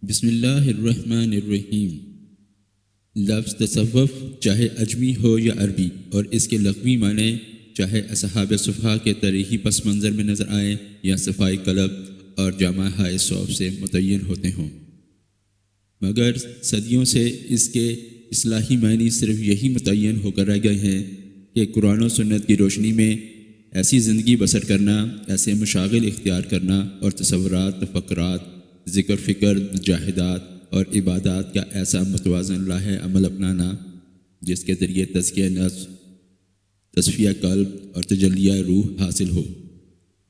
بسم اللہ الرحمن الرحیم۔ لفظ تصوف چاہے اجمی ہو یا عربی، اور اس کے لغوی معنی چاہے اصحاب صفحہ کے تاریخی پس منظر میں نظر آئیں یا صفائی قلب اور جامع ہائے صوف سے متعین ہوتے ہوں، مگر صدیوں سے اس کے اصطلاحی معنی صرف یہی متعین ہو کر رہ گئے ہیں کہ قرآن و سنت کی روشنی میں ایسی زندگی بسر کرنا، ایسے مشاغل اختیار کرنا اور تصورات، تفکرات، ذکر، فکر، مجاہدات اور عبادات کا ایسا متوازن راہ عمل اپنانا جس کے ذریعے تزکیہ نفس، تصفیہ قلب اور تجلیہ روح حاصل ہو۔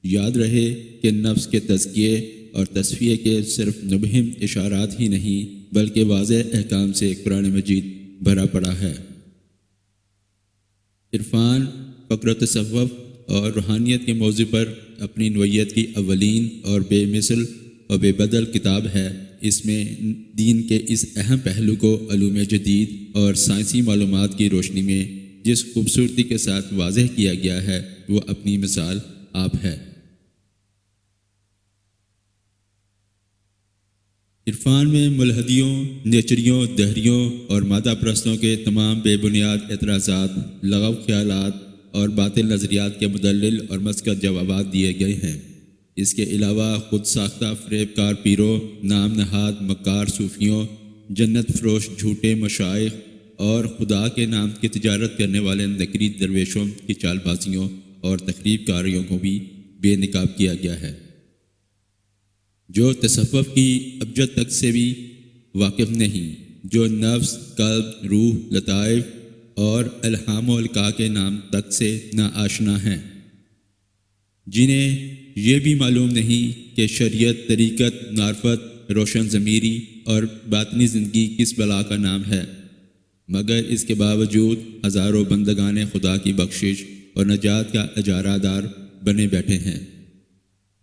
یاد رہے کہ نفس کے تزکیے اور تصفیہ کے صرف مبہم اشارات ہی نہیں بلکہ واضح احکام سے قرآن مجید بھرا پڑا ہے۔ عرفان، فقر و تصوف اور روحانیت کے موضوع پر اپنی نوعیت کی اولین اور بے مثل اور بے بدل کتاب ہے۔ اس میں دین کے اس اہم پہلو کو علوم جدید اور سائنسی معلومات کی روشنی میں جس خوبصورتی کے ساتھ واضح کیا گیا ہے وہ اپنی مثال آپ ہے۔ عرفان میں ملحدیوں، نیچریوں، دہریوں اور مادہ پرستوں کے تمام بے بنیاد اعتراضات، لغو خیالات اور باطل نظریات کے مدلل اور مثبت جوابات دیے گئے ہیں۔ اس کے علاوہ خود ساختہ فریب کار پیروں، نام نہاد مکار صوفیوں، جنت فروش جھوٹے مشائخ اور خدا کے نام کی تجارت کرنے والے نکری درویشوں کی چال بازیوں اور تخریب کاریوں کو بھی بے نقاب کیا گیا ہے، جو تصوف کی ابجد تک سے بھی واقف نہیں، جو نفس، قلب، روح، لطائف اور الہام و القاء کے نام تک سے ناآشنا ہیں، جنہیں یہ بھی معلوم نہیں کہ شریعت، طریقت، معرفت، روشن ضمیری اور باطنی زندگی کس بلا کا نام ہے، مگر اس کے باوجود ہزاروں بندگان خدا کی بخشش اور نجات کا اجارہ دار بنے بیٹھے ہیں،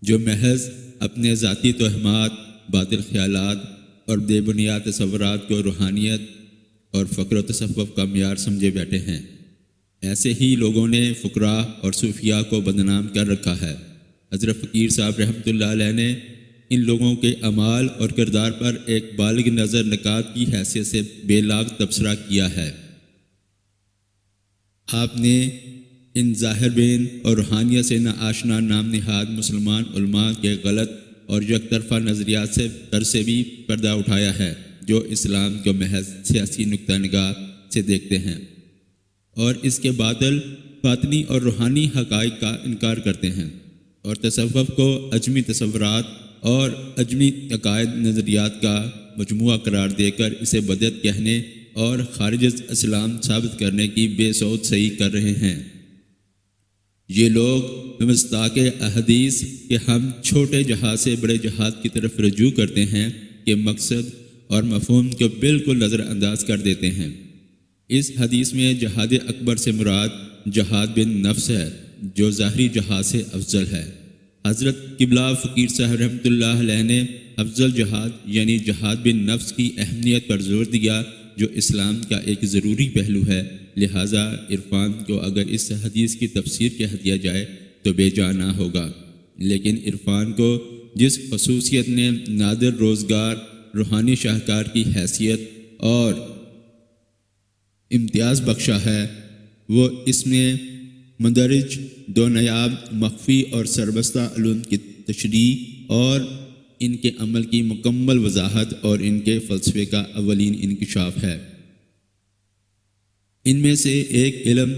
جو محض اپنے ذاتی توہمات، باطل خیالات اور بے بنیاد تصورات کو روحانیت اور فقر و تصوف کا معیار سمجھے بیٹھے ہیں۔ ایسے ہی لوگوں نے فقراء اور صوفیاء کو بدنام کر رکھا ہے۔ حضرت فقیر صاحب رحمۃ اللہ علیہ نے ان لوگوں کے اعمال اور کردار پر ایک بالغ نظر نقاد کی حیثیت سے بے لاگ تبصرہ کیا ہے۔ آپ نے ان ظاہر بین اور روحانیت سے ناآشنا نام نہاد مسلمان علماء کے غلط اور یک طرفہ نظریات سے بھی پردہ اٹھایا ہے، جو اسلام کو محض سیاسی نقطہ نگاہ سے دیکھتے ہیں اور اس کے باطنی اور روحانی حقائق کا انکار کرتے ہیں، اور تصوف کو اجمی تصورات اور اجمی عقائد نظریات کا مجموعہ قرار دے کر اسے بدعت کہنے اور خارج از اسلام ثابت کرنے کی بے سود صحیح کر رہے ہیں۔ یہ لوگ بمصداق احادیث کہ ہم چھوٹے جہاد سے بڑے جہاد کی طرف رجوع کرتے ہیں کہ مقصد اور مفہوم کو بالکل نظر انداز کر دیتے ہیں۔ اس حدیث میں جہاد اکبر سے مراد جہاد بن نفس ہے، جو ظاہری جہاد سے افضل ہے۔ حضرت قبلہ فقیر صاحب رحمۃ اللہ علیہ نے افضل جہاد یعنی جہاد بن نفس کی اہمیت پر زور دیا، جو اسلام کا ایک ضروری پہلو ہے۔ لہٰذا عرفان کو اگر اس حدیث کی تفسیر کہہ دیا جائے تو بے جا نہ ہوگا، لیکن عرفان کو جس خصوصیت نے نادر روزگار روحانی شاہکار کی حیثیت اور امتیاز بخشا ہے، وہ اس میں مندرج دو نیاب، مخفی اور سربستہ علوم کی تشریح اور ان کے عمل کی مکمل وضاحت اور ان کے فلسفے کا اولین انکشاف ہے۔ ان میں سے ایک علم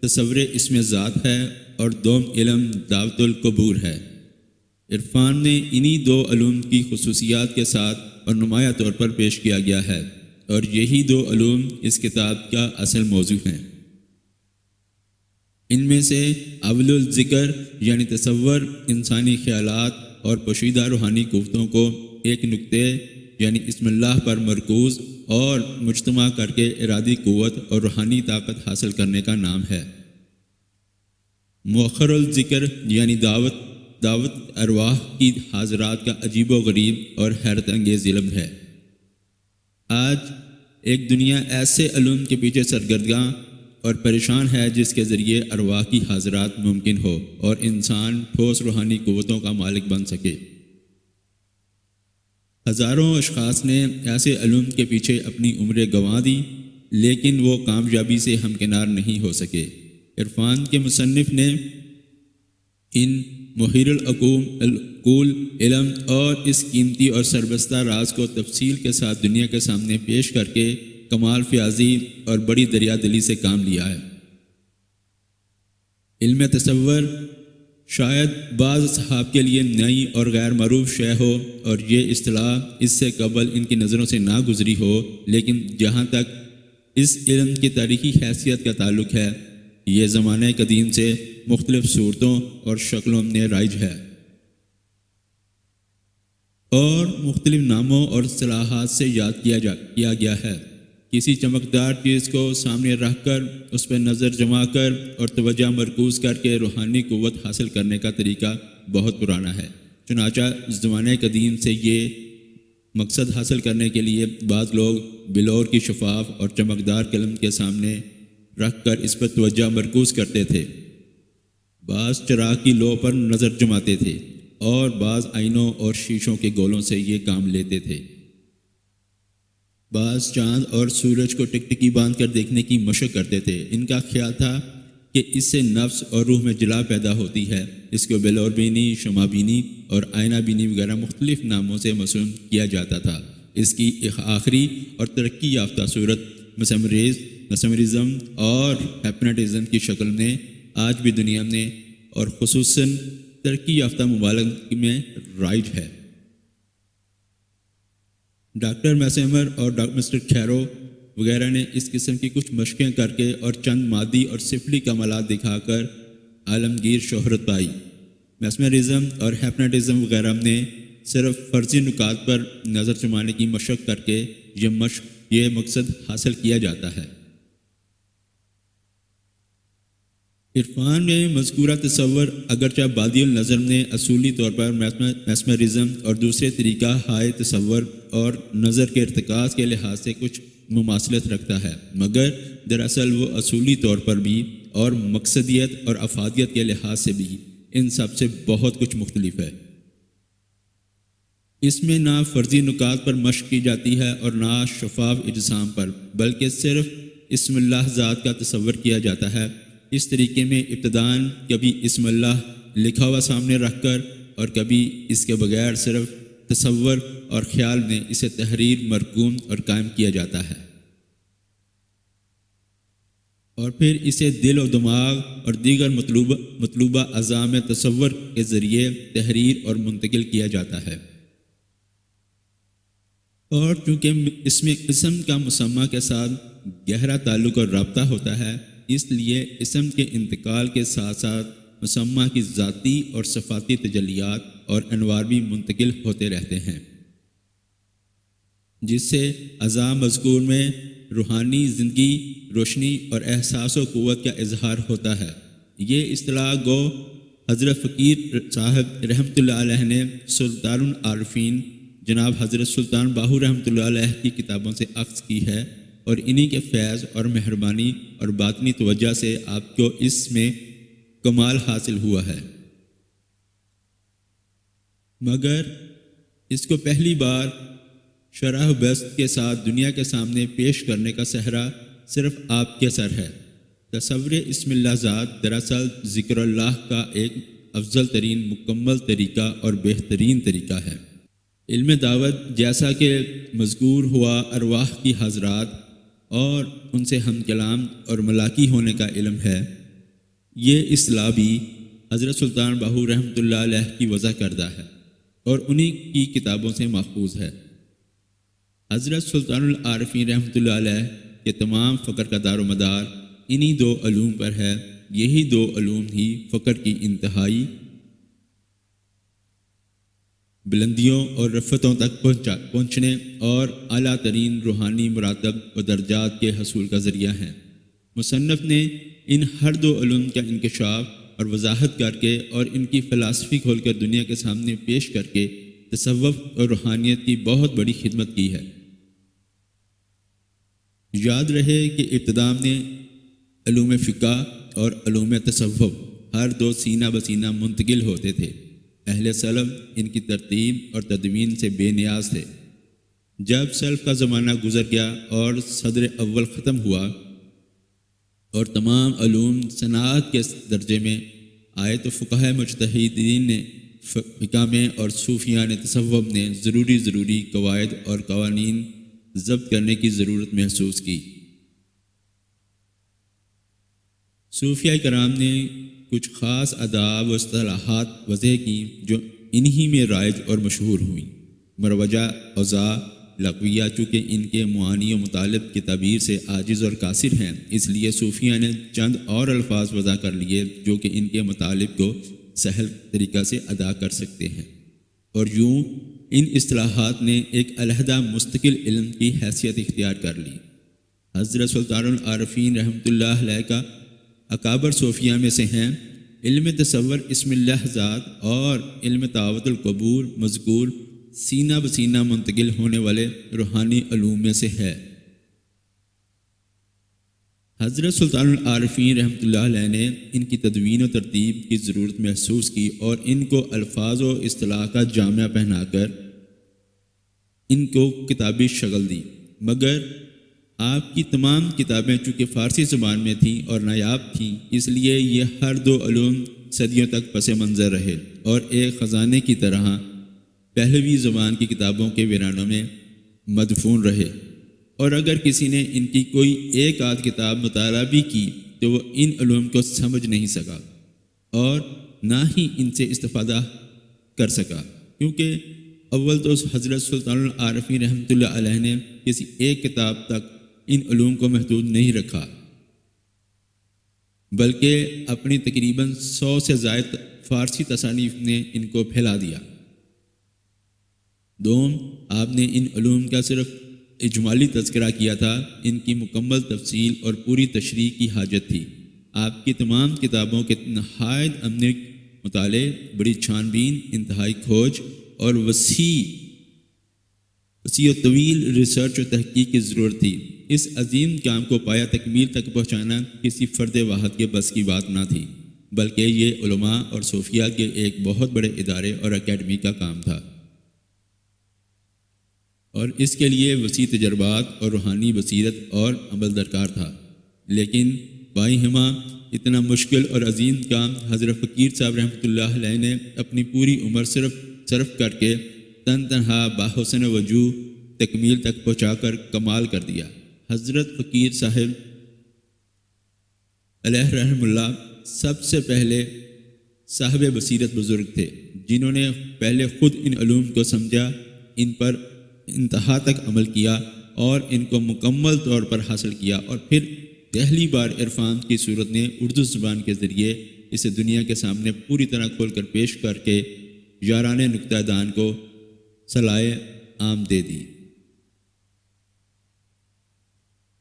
تصور اسم ذات ہے اور دوم علم دعوت القبور ہے۔ عرفان نے انہی دو علوم کی خصوصیات کے ساتھ اور نمایاں طور پر پیش کیا گیا ہے، اور یہی دو علوم اس کتاب کا اصل موضوع ہیں۔ ان میں سے اول الذکر یعنی تصور انسانی خیالات اور پوشیدہ روحانی قوتوں کو ایک نقطے یعنی اسم اللہ پر مرکوز اور مجتمع کر کے ارادی قوت اور روحانی طاقت حاصل کرنے کا نام ہے۔ مؤخر الذکر یعنی دعوت ارواح کی حاضرات کا عجیب و غریب اور حیرت انگیز علم ہے۔ آج ایک دنیا ایسے علوم کے پیچھے سرگرداں اور پریشان ہے جس کے ذریعے ارواح کی حاضرات ممکن ہو اور انسان ٹھوس روحانی قوتوں کا مالک بن سکے۔ ہزاروں اشخاص نے ایسے علوم کے پیچھے اپنی عمریں گنوا دی، لیکن وہ کامیابی سے ہمکنار نہیں ہو سکے۔ عرفان کے مصنف نے ان محیر العقول علم اور اس قیمتی اور سربستہ راز کو تفصیل کے ساتھ دنیا کے سامنے پیش کر کے کمال فیاضی اور بڑی دریا دلی سے کام لیا ہے۔ علم تصور شاید بعض اصحاب کے لیے نئی اور غیر معروف شے ہو اور یہ اصطلاح اس سے قبل ان کی نظروں سے نہ گزری ہو، لیکن جہاں تک اس علم کی تاریخی حیثیت کا تعلق ہے، یہ زمانہ قدیم سے مختلف صورتوں اور شکلوں میں رائج ہے اور مختلف ناموں اور اصطلاحات سے یاد کیا گیا ہے۔ کسی چمکدار چیز کو سامنے رکھ کر اس پہ نظر جما کر اور توجہ مرکوز کر کے روحانی قوت حاصل کرنے کا طریقہ بہت پرانا ہے۔ چنانچہ زمانہ قدیم سے یہ مقصد حاصل کرنے کے لیے بعض لوگ بلور کی شفاف اور چمکدار قلم کے سامنے رکھ کر اس پر توجہ مرکوز کرتے تھے، بعض چراغ کی لو پر نظر جماتے تھے اور بعض آئینوں اور شیشوں کے گولوں سے یہ کام لیتے تھے، بعض چاند اور سورج کو ٹکٹکی باندھ کر دیکھنے کی مشق کرتے تھے۔ ان کا خیال تھا کہ اس سے نفس اور روح میں جلا پیدا ہوتی ہے۔ اس کو بلور بینی، شمع بینی اور آئینہ بینی وغیرہ مختلف ناموں سے موسوم کیا جاتا تھا۔ اس کی ایک آخری اور ترقی یافتہ صورت مسمرزم اور ہیپناٹزم کی شکل میں آج بھی دنیا میں اور خصوصاً ترقی یافتہ ممالک میں رائج ہے۔ ڈاکٹر میسمر اور مسٹر کھیرو وغیرہ نے اس قسم کی کچھ مشقیں کر کے اور چند مادی اور سفلی کمالات دکھا کر عالمگیر شہرت پائی۔ میسمرزم اور ہیپناٹزم وغیرہ نے صرف فرضی نکات پر نظر جمانے کی مشق کر کے یہ مقصد حاصل کیا جاتا ہے۔ عرفان میں مذکورہ تصور اگرچہ بادی النظر میں اصولی طور پر میسمرزم اور دوسرے طریقہ ہائے تصور اور نظر کے ارتکاز کے لحاظ سے کچھ مماثلت رکھتا ہے، مگر دراصل وہ اصولی طور پر بھی اور مقصدیت اور افادیت کے لحاظ سے بھی ان سب سے بہت کچھ مختلف ہے۔ اس میں نہ فرضی نکات پر مشق کی جاتی ہے اور نہ شفاف اجسام پر، بلکہ صرف اسم اللہ ذات کا تصور کیا جاتا ہے۔ اس طریقے میں ابتداً کبھی اسم اللہ لکھا ہوا سامنے رکھ کر اور کبھی اس کے بغیر صرف تصور اور خیال میں اسے تحریر مرقوم اور قائم کیا جاتا ہے، اور پھر اسے دل و دماغ اور دیگر مطلوبہ اعضاء میں تصور کے ذریعے تحریر اور منتقل کیا جاتا ہے۔ اور چونکہ اس میں اسم کا مسمى کے ساتھ گہرا تعلق اور رابطہ ہوتا ہے، اس لیے اسم کے انتقال کے ساتھ ساتھ مسمى کی ذاتی اور صفاتی تجلیات اور انوار بھی منتقل ہوتے رہتے ہیں، جس سے اعضاء مذکور میں روحانی زندگی، روشنی اور احساس و قوت کا اظہار ہوتا ہے۔ یہ اصطلاح گو حضرت فقیر صاحب رحمۃ اللہ علیہ نے سلطان العارفین جناب حضرت سلطان باہو رحمۃ اللہ علیہ کی کتابوں سے اخذ کی ہے، اور انہی کے فیض اور مہربانی اور باطنی توجہ سے آپ کو اس میں کمال حاصل ہوا ہے، مگر اس کو پہلی بار شرح و بسط کے ساتھ دنیا کے سامنے پیش کرنے کا صحرا صرف آپ کے سر ہے۔ تصور اسم اللہ ذات دراصل ذکر اللہ کا ایک افضل ترین مکمل طریقہ اور بہترین طریقہ ہے۔ علم دعوت جیسا کہ مذکور ہوا ارواح کی حضرات اور ان سے ہم کلام اور ملاقی ہونے کا علم ہے، یہ اصطلاح بھی حضرت سلطان باہو رحمۃ اللہ علیہ کی وضع کردہ ہے اور انہی کی کتابوں سے ماخوذ ہے۔ حضرت سلطان العارفین رحمۃ اللہ علیہ کے تمام فقر کا دار و مدار انہی دو علوم پر ہے۔ یہی دو علوم ہی فقر کی انتہائی بلندیوں اور رفتوں تک پہنچنے اور اعلیٰ ترین روحانی مراتب و درجات کے حصول کا ذریعہ ہیں۔ مصنف نے ان ہر دو علوم کا انکشاف اور وضاحت کر کے اور ان کی فلسفی کھول کر دنیا کے سامنے پیش کر کے تصوف اور روحانیت کی بہت بڑی خدمت کی ہے۔ یاد رہے کہ ابتدا میں علوم فقہ اور علوم تصوف ہر دو سینہ بسینہ منتقل ہوتے تھے، اہل سلف ان کی ترتیب اور تدوین سے بے نیاز تھے۔ جب سلف کا زمانہ گزر گیا اور صدر اول ختم ہوا اور تمام علوم صنعت کے درجے میں آئے تو فقہائے مجتہدین نے فقہ میں اور صوفیان تصوف نے ضروری قواعد اور قوانین ضبط کرنے کی ضرورت محسوس کی۔ صوفیہ کرام نے کچھ خاص آداب و اصطلاحات وضع کی جو انہی میں رائج اور مشہور ہوئیں۔ مروجہ اوضاع لغویہ چونکہ ان کے معانی و مطالب کی تعبیر سے عاجز اور قاصر ہیں، اس لیے صوفیہ نے چند اور الفاظ وضع کر لیے جو کہ ان کے مطالب کو سہل طریقہ سے ادا کر سکتے ہیں، اور یوں ان اصطلاحات نے ایک علیحدہ مستقل علم کی حیثیت اختیار کر لی۔ حضرت سلطان العارفین رحمۃ اللہ علیہ کا اکابر صوفیہ میں سے ہیں۔ علم تصور اسم اللہ ذات اور علم طاوت القبور مذکور سینہ بسینہ منتقل ہونے والے روحانی علوم میں سے ہے۔ حضرت سلطان العارفین رحمۃ اللہ علیہ نے ان کی تدوین و ترتیب کی ضرورت محسوس کی اور ان کو الفاظ و اصطلاح کا جامعہ پہنا کر ان کو کتابی شکل دی، مگر آپ کی تمام کتابیں چونکہ فارسی زبان میں تھیں اور نایاب تھیں، اس لیے یہ ہر دو علوم صدیوں تک پس منظر رہے اور ایک خزانے کی طرح پہلوی زبان کی کتابوں کے ویرانوں میں مدفون رہے، اور اگر کسی نے ان کی کوئی ایک آدھ کتاب مطالعہ بھی کی تو وہ ان علوم کو سمجھ نہیں سکا اور نہ ہی ان سے استفادہ کر سکا، کیونکہ اول تو حضرت سلطان العارفین رحمۃ اللہ علیہ نے کسی ایک کتاب تک ان علوم کو محدود نہیں رکھا، بلکہ اپنی تقریباً 100 سے زائد فارسی تصانیف نے ان کو پھیلا دیا۔ دوم، آپ نے ان علوم کا صرف اجمالی تذکرہ کیا تھا، ان کی مکمل تفصیل اور پوری تشریح کی حاجت تھی۔ آپ کی تمام کتابوں کے نہایت عملی مطالعے، بڑی چھان بین، انتہائی کھوج اور وسیع و طویل ریسرچ و تحقیق کی ضرورت تھی۔ اس عظیم کام کو پایا تکمیل تک پہنچانا کسی فرد واحد کے بس کی بات نہ تھی، بلکہ یہ علماء اور صوفیاء کے ایک بہت بڑے ادارے اور اکیڈمی کا کام تھا، اور اس کے لیے وسیع تجربات اور روحانی بصیرت اور عمل درکار تھا۔ لیکن بائی ہما اتنا مشکل اور عظیم کام حضرت فقیر صاحب رحمۃ اللہ علیہ نے اپنی پوری عمر صرف کر کے تنہا باحسن وجوہ تکمیل تک پہنچا کر کمال کر دیا۔ حضرت فقیر صاحب علیہ رحمہ اللہ سب سے پہلے صاحب بصیرت بزرگ تھے، جنہوں نے پہلے خود ان علوم کو سمجھا، ان پر انتہا تک عمل کیا اور ان کو مکمل طور پر حاصل کیا، اور پھر پہلی بار عرفان کی صورت نے اردو زبان کے ذریعے اسے دنیا کے سامنے پوری طرح کھول کر پیش کر کے یاران نکتہ دان کو صلائے عام دے دی۔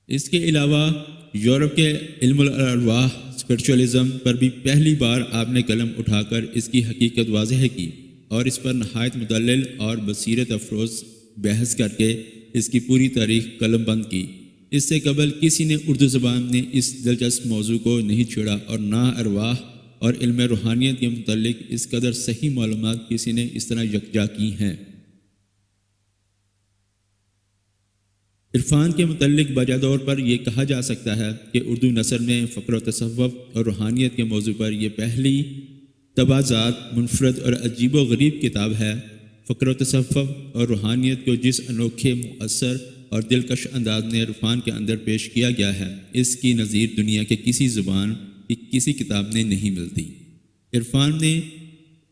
اس کے علاوہ یورپ کے علم الارواح اسپرچولیزم پر بھی پہلی بار آپ نے قلم اٹھا کر اس کی حقیقت واضح کی اور اس پر نہایت مدلل اور بصیرت افروز بحث کر کے اس کی پوری تاریخ قلم بند کی۔ اس سے قبل کسی نے اردو زبان میں اس دلچسپ موضوع کو نہیں چھیڑا، اور نہ ارواح اور علم روحانیت کے متعلق اس قدر صحیح معلومات کسی نے اس طرح یکجا کی ہیں۔ عرفان کے متعلق بجا طور پر یہ کہا جا سکتا ہے کہ اردو نثر میں فقر و تصوف اور روحانیت کے موضوع پر یہ پہلی تبازات منفرد اور عجیب و غریب کتاب ہے۔ فقر و تصوف اور روحانیت کو جس انوکھے، مؤثر اور دلکش انداز میں عرفان کے اندر پیش کیا گیا ہے، اس کی نظیر دنیا کے کسی زبان کی کسی کتاب میں نہیں ملتی۔ عرفان میں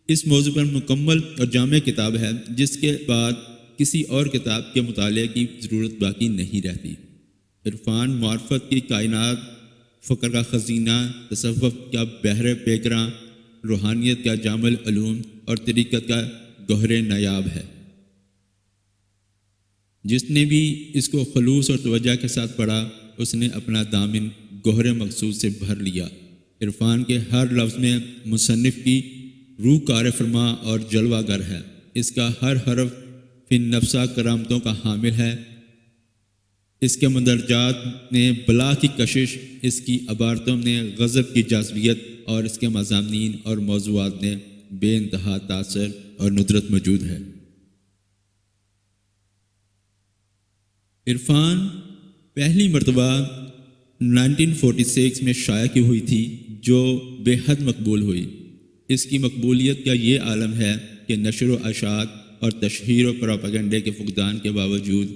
اس موضوع پر مکمل اور جامع کتاب ہے، جس کے بعد کسی اور کتاب کے مطالعے کی ضرورت باقی نہیں رہتی۔ عرفان معرفت کی کائنات، فقر کا خزینہ، تصوف کا بحر پیکراں، روحانیت کا جامع علوم اور طریقت کا گوہر نایاب ہے۔ جس نے بھی اس کو خلوص اور توجہ کے ساتھ پڑھا، اس نے اپنا دامن گوہر مقصود سے بھر لیا۔ عرفان کے ہر لفظ میں مصنف کی روح کار فرما اور جلوہ گر ہے۔ اس کا ہر حرف فی نفسہ کرامتوں کا حامل ہے۔ اس کے مندرجات نے بلا کی کشش، اس کی عبارتوں نے غضب کی جاذبیت، اور اس کے مضامین اور موضوعات نے بے انتہا تاثر اور ندرت موجود ہے۔ عرفان پہلی مرتبہ 1946 میں شائع کی ہوئی تھی، جو بے حد مقبول ہوئی۔ اس کی مقبولیت کا یہ عالم ہے کہ نشر و اشاعت اور تشہیر و پروپیگنڈے کے فقدان کے باوجود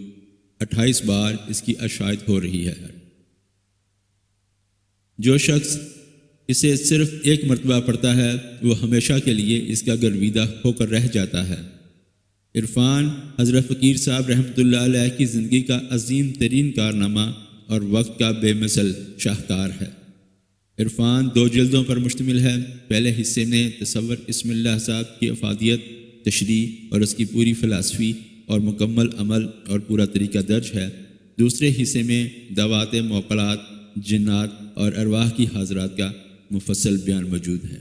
28 بار اس کی اشاعت ہو رہی ہے۔ جو شخص اسے صرف ایک مرتبہ پڑھتا ہے وہ ہمیشہ کے لیے اس کا گرویدہ ہو کر رہ جاتا ہے۔ عرفان حضرت فقیر صاحب رحمۃ اللہ علیہ کی زندگی کا عظیم ترین کارنامہ اور وقت کا بے مثل شاہکار ہے۔ عرفان 2 جلدوں پر مشتمل ہے۔ پہلے حصے میں تصور اسم اللہ صاحب کی افادیت، تشریح اور اس کی پوری فلسفی اور مکمل عمل اور پورا طریقہ درج ہے۔ دوسرے حصے میں دعوات موکلات، جنات اور ارواح کی حاضرات کا مفصل بیان موجود ہے۔